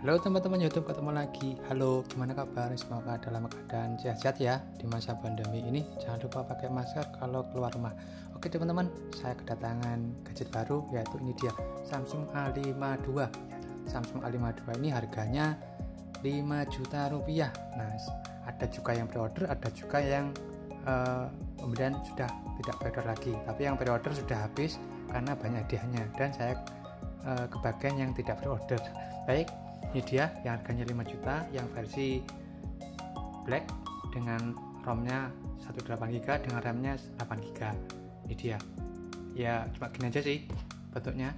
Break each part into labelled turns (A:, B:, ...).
A: Halo teman-teman YouTube, ketemu lagi. Halo, gimana kabar? Semoga dalam keadaan sehat-sehat ya di masa pandemi ini. Jangan lupa pakai masker kalau keluar rumah. Oke teman-teman, saya kedatangan gadget baru, yaitu ini dia Samsung A52 ya. Samsung A52 ini harganya 5 juta rupiah. Nah, ada juga yang pre-order, ada juga yang kemudian sudah tidak pre-order lagi. Tapi yang pre-order sudah habis karena banyak hadiahnya, dan saya kebagian yang tidak pre-order. Baik, ini dia yang harganya 5 juta, yang versi black dengan ROM-nya 128GB dengan RAM-nya 8GB. Ini dia. Ya cuma gini aja sih bentuknya,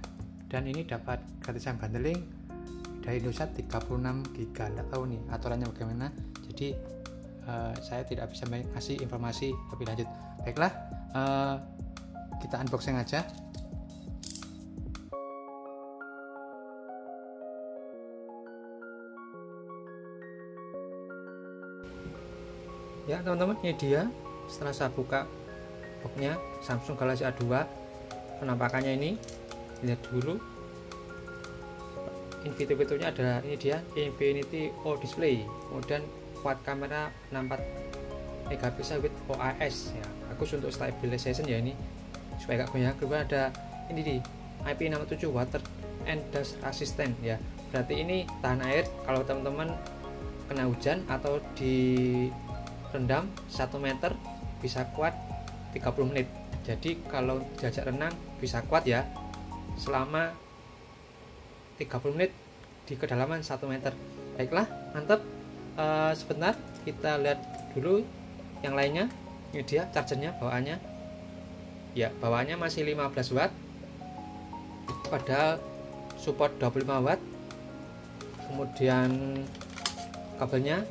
A: dan ini dapat gratisan bundling dari Indosat 36GB. Nggak tahu nih aturannya bagaimana, jadi saya tidak bisa kasih informasi lebih lanjut. Baiklah, kita unboxing aja. Ya teman-teman, ini dia setelah saya buka boxnya Samsung Galaxy A2. Penampakannya ini, lihat dulu. Fitur-fiturnya ada, ini dia Infinity O Display, kemudian quad kamera 64 megapiksel with OIS ya, bagus untuk stabilization ya, ini supaya gak banyak. Kemudian ada ini di IP67 water and dust resistant ya, berarti ini tahan air kalau teman-teman kena hujan atau di rendam 1 meter, bisa kuat 30 menit. Jadi kalau diajak renang bisa kuat ya selama 30 menit di kedalaman 1 meter. Baiklah, mantap. Sebentar kita lihat dulu yang lainnya. Ini dia chargernya, bawaannya ya, bawaannya masih 15 watt padahal support 25 watt. Kemudian kabelnya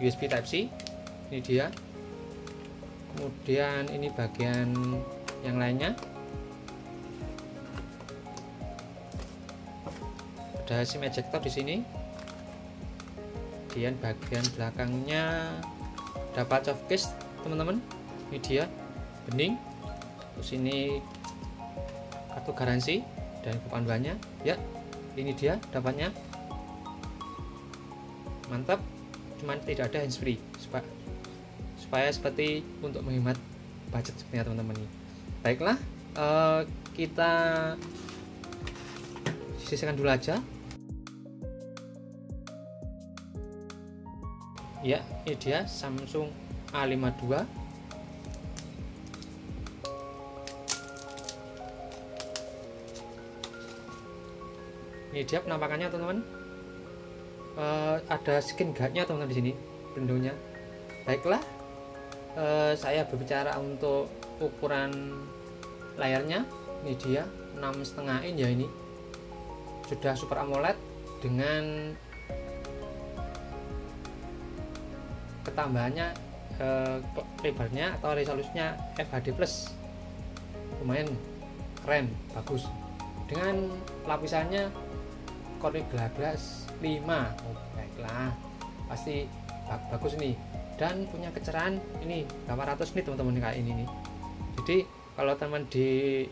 A: USB Type C, ini dia. Kemudian ini bagian yang lainnya, ada SIM ejector di sini. Kemudian bagian belakangnya dapat soft case teman-teman, ini dia bening. Terus ini kartu garansi dan papan bannya ya, ini dia dapatnya. Mantap, cuman tidak ada handsfree supaya seperti untuk menghemat budget sebenarnya teman-teman ini. Baiklah, kita sisihkan dulu aja ya. Ini dia Samsung A52. Ini dia penampakannya teman-teman. Ada skin guardnya teman-teman di sini, pelindungnya. Baiklah, saya berbicara untuk ukuran layarnya. Ini dia 6,5 inch ya, ini sudah Super AMOLED dengan ketambahannya lebarnya atau resolusinya FHD+, lumayan keren, bagus. Dengan lapisannya Gorilla Glass 5. Oh, baiklah, pasti bagus nih, dan punya kecerahan ini 800 nit teman-teman, kayak ini nih. Jadi kalau teman di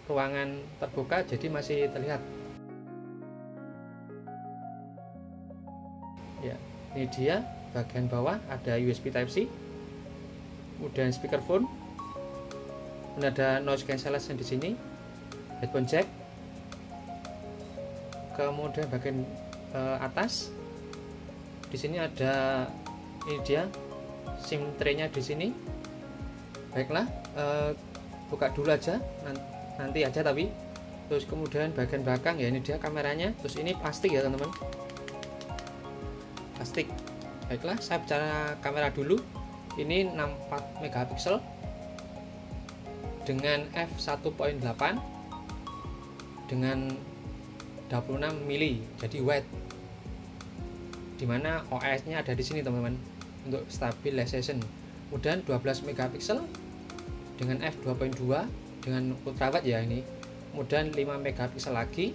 A: ruangan terbuka jadi masih terlihat ya. Ini dia bagian bawah, ada USB Type C, kemudian speakerphone, dan ada noise cancellation di sini, headphone jack. Kemudian bagian atas di sini ada, ini dia SIM tray-nya di sini. Baiklah, buka dulu aja nanti aja tapi. Terus kemudian bagian belakang ya, ini dia kameranya. Terus ini plastik ya teman-teman, plastik. Baiklah, saya bicara kamera dulu. Ini 64 megapiksel dengan f1.8 dengan 26 mili, jadi wide, dimana OIS nya ada di sini teman-teman untuk stabilization. Kemudian 12 megapiksel dengan f2.2 dengan ultrawide ya ini. Kemudian 5 megapiksel lagi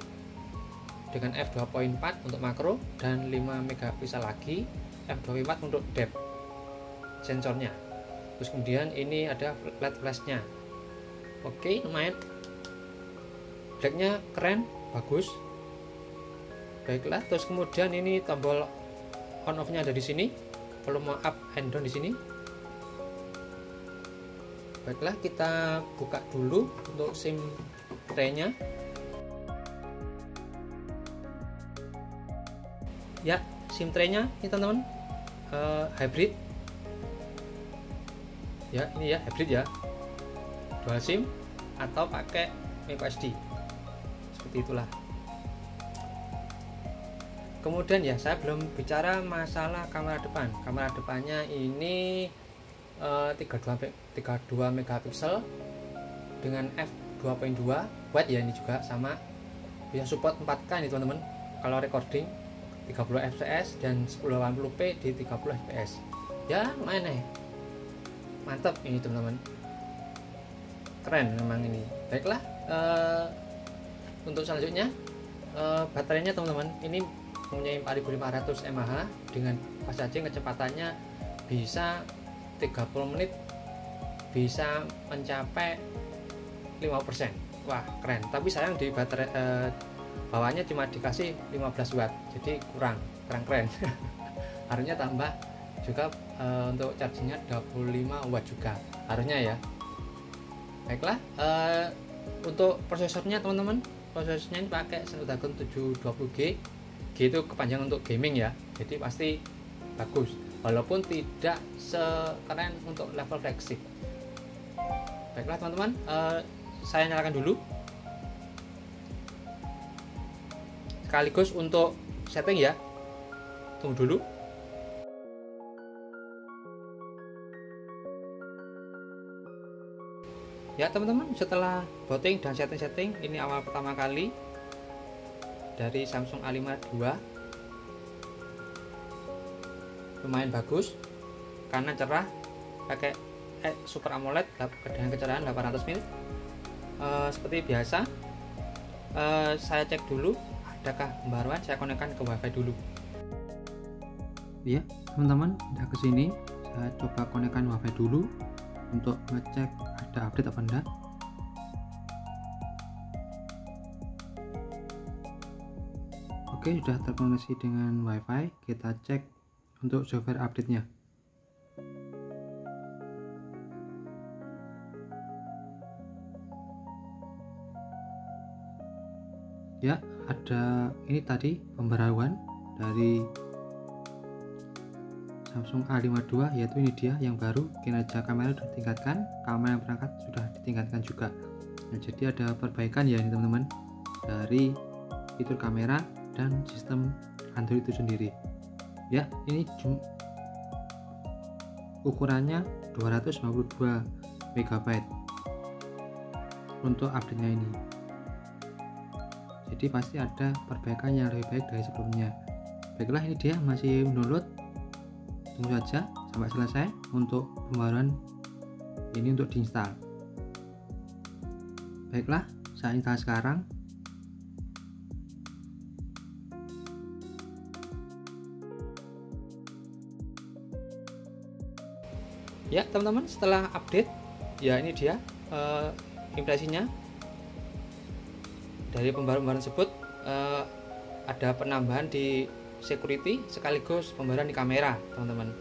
A: dengan f2.4 untuk makro, dan 5 megapiksel lagi f2.4 untuk depth sensornya. Terus kemudian ini ada LED flashnya. Oke, lumayan, blacknya keren, bagus. Baiklah, terus kemudian ini tombol on off nya ada di sini, volume up and down di sini. Baiklah, kita buka dulu untuk SIM tray-nya. Ya, SIM tray-nya ini teman-teman hybrid. Ya, ini ya hybrid ya. Dual SIM atau pakai microSD. Seperti itulah. Kemudian ya, saya belum bicara masalah kamera depan. Kamera depannya ini 32 megapiksel dengan f2.2 wide ya, ini juga sama. Bisa support 4K nih teman-teman. Kalau recording 30 fps dan 1080p di 30 fps. Ya, lumayan nih. Mantap ini teman-teman. Keren memang ini. Baiklah, untuk selanjutnya baterainya teman-teman ini mempunyai 4500 mAh dengan fast charging kecepatannya bisa 30 menit bisa mencapai 50%. Wah, keren. Tapi sayang di baterai bawahnya cuma dikasih 15 watt, jadi kurang keren. Harusnya tambah juga untuk chargingnya 25 watt juga harusnya ya. Baiklah, untuk prosesornya teman-teman, prosesornya ini pakai Snapdragon 720G. G itu kepanjangan untuk gaming ya, jadi pasti bagus walaupun tidak sekeren untuk level flagship. Baiklah teman-teman, saya nyalakan dulu sekaligus untuk setting ya. Tunggu dulu. Ya teman-teman, setelah booting dan setting-setting, ini awal pertama kali dari Samsung A52. Lumayan bagus karena cerah, pakai Super AMOLED dengan kecerahan 800 nits. Seperti biasa, saya cek dulu adakah pembaruan. Saya konekkan ke WiFi dulu. Ya teman-teman, udah kesini. Saya coba konekkan WiFi dulu untuk ngecek ada update apa enggak. Oke, sudah terkoneksi dengan WiFi. Kita cek untuk software update-nya. Ya, ada ini tadi pembaruan dari Samsung A52, yaitu ini dia yang baru. Kinerja kamera sudah ditingkatkan, kamera yang perangkat sudah ditingkatkan juga. Nah, jadi ada perbaikan ya ini teman-teman dari fitur kamera dan sistem Android itu sendiri. Ya, ini ukurannya 252 MB untuk update-nya ini. Jadi pasti ada perbaikan yang lebih baik dari sebelumnya. Baiklah, ini dia masih mendownload. Tunggu saja sampai selesai untuk pembaruan ini untuk diinstal. Baiklah, saya install sekarang. Ya teman-teman, setelah update ya ini dia impresinya dari pembaruan tersebut. Ada penambahan di security sekaligus pembaruan di kamera teman-teman.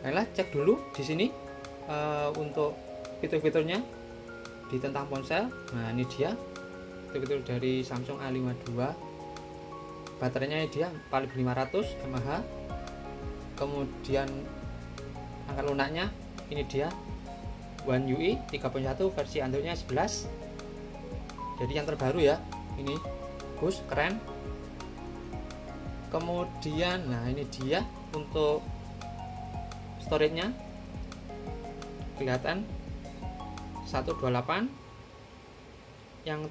A: Baiklah, cek dulu di sini untuk fitur-fiturnya di tentang ponsel. Nah ini dia fitur-fitur dari Samsung A52. Baterainya dia 4500 mAh. Kemudian angka lunaknya ini dia One UI 3.1 versi Androidnya 11. Jadi yang terbaru ya, ini bagus, keren. Kemudian nah ini dia untuk storage-nya, kelihatan 128, yang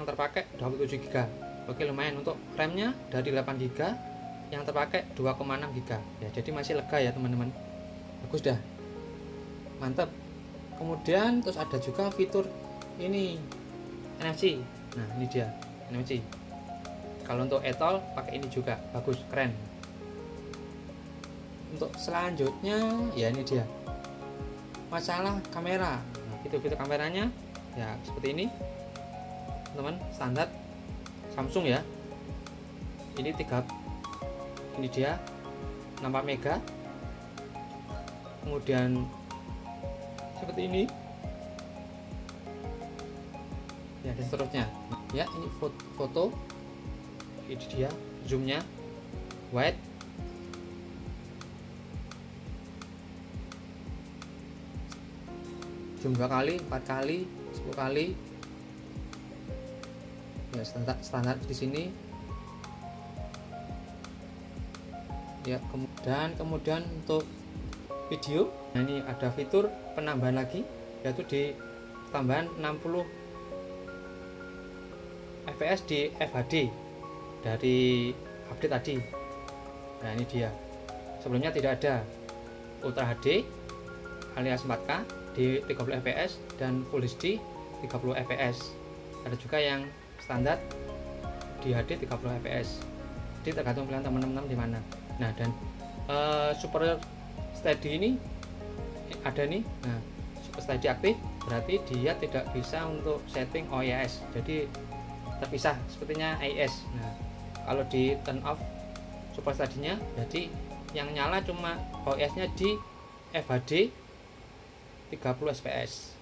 A: terpakai 27 GB. Oke, lumayan. Untuk RAM-nya dari 8 GB, yang terpakai 2,6 GB ya, jadi masih lega ya teman-teman. Bagus dah, mantap. Kemudian terus ada juga fitur ini NFC. Nah ini dia NFC. Kalau untuk etol pakai ini juga bagus, keren. Untuk selanjutnya ya ini dia masalah kamera. Nah, fitur-fitur kameranya ya seperti ini. teman-teman, standar Samsung ya. Ini dia 64 mega, kemudian seperti ini ya, dan seterusnya ya. Ini foto, ini dia zoomnya, wide, zoom 2 kali, 4 kali, 10 kali ya, standar di sini ya. Kemudian untuk video, nah ini ada fitur penambahan lagi, yaitu di tambahan 60 fps di FHD dari update tadi. Nah ini dia, sebelumnya tidak ada Ultra HD alias 4K di 30 fps dan Full HD 30 fps. Ada juga yang standar di HD 30 fps, jadi tergantung pilihan teman-teman di mana. Nah, dan Super Steady ini ada nih. Nah, Super Steady aktif berarti dia tidak bisa untuk setting OIS, jadi terpisah sepertinya AIS. Nah, kalau di turn off Super Steady-nya, jadi yang nyala cuma OIS-nya di FHD 30 fps.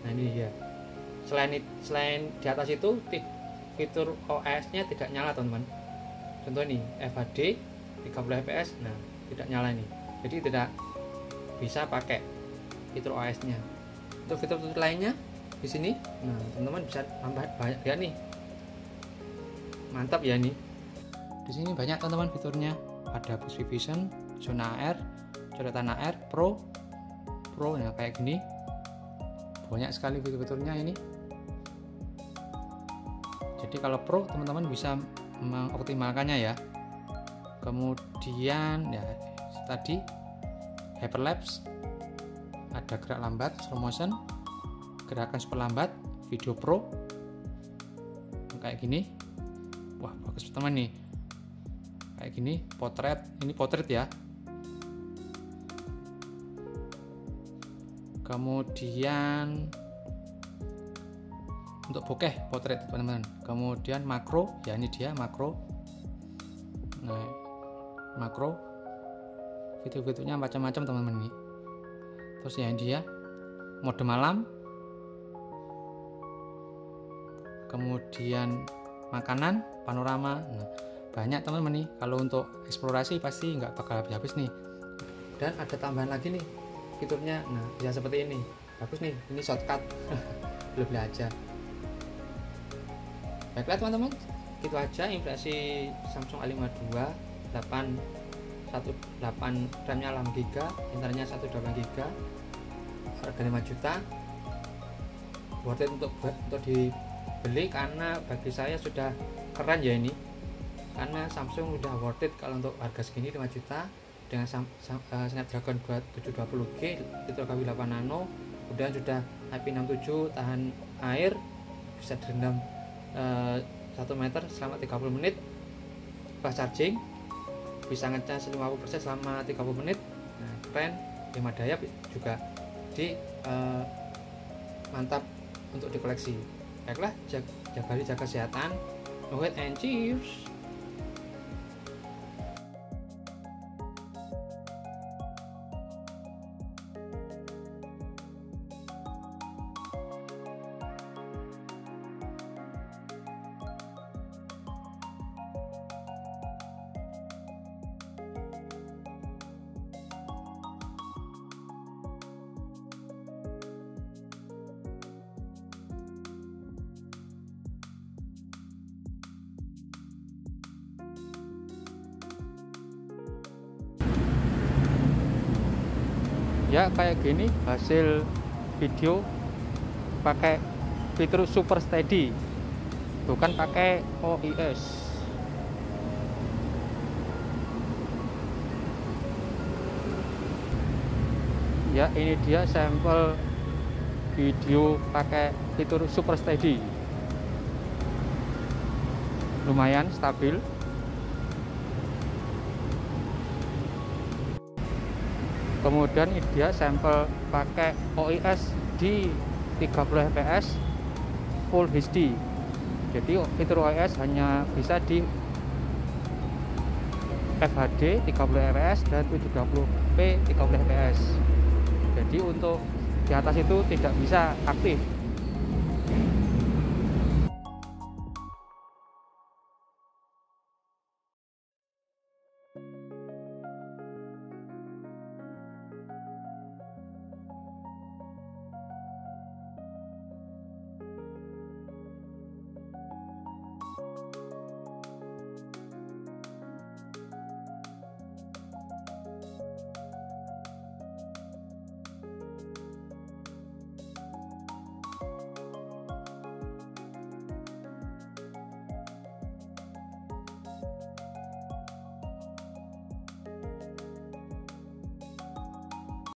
A: Nah ini dia. Selain di atas itu, fitur OIS-nya tidak nyala teman-teman. Contoh ini FHD 30 fps, nah tidak nyala ini, jadi tidak bisa pakai fitur OIS-nya. Untuk fitur-fitur lainnya di sini, nah teman-teman bisa tambah banyak ya nih, mantap ya nih. Di sini banyak teman-teman fiturnya, ada Push Vision, zona AR, coretan AR, Pro, ya kayak gini. Banyak sekali fitur-fiturnya ini. Jadi kalau Pro teman-teman bisa mengoptimalkannya ya. Kemudian ya tadi hyperlapse, ada gerak lambat, slow motion, gerakan super lambat, video Pro kayak gini. Wah bagus teman nih, kayak gini. Potret, ini potret ya. Kemudian untuk bokeh potret teman-teman. Kemudian makro, ya ini dia makro. Nah, makro fitur-fiturnya macam-macam teman-teman nih. Terus ya ini dia mode malam, kemudian makanan, panorama. Nah, banyak teman-teman nih, kalau untuk eksplorasi pasti nggak bakal habis-habis nih. Dan ada tambahan lagi nih fiturnya, nah bisa seperti ini, bagus nih, ini shortcut. Beli aja. Baiklah teman-teman, gitu aja impresi Samsung A52 818, RAM-nya 8GB, internet-nya 128GB, harga 5 juta. Worth it untuk dibeli, karena bagi saya sudah keren ya ini, karena Samsung udah worth it kalau untuk harga segini 5 juta dengan Snapdragon 720G, fitur Kawhi 8 Nano, kemudian sudah IP67, tahan air, bisa direndam 1 meter selama 30 menit, fast charging, bisa ngecas 50% selama 30 menit. Nah, keren, 5 daya juga mantap untuk dikoleksi. Baiklah, jaga kesehatan, no hate and cheers. Ya kayak gini hasil video pakai fitur Super Steady, bukan pakai OIS. Ya ini dia sampel video pakai fitur Super Steady, lumayan stabil. Kemudian ini dia sampel pakai OIS di 30 fps Full HD. Jadi fitur OIS hanya bisa di FHD 30 fps dan 720p 30 fps. Jadi untuk di atas itu tidak bisa aktif.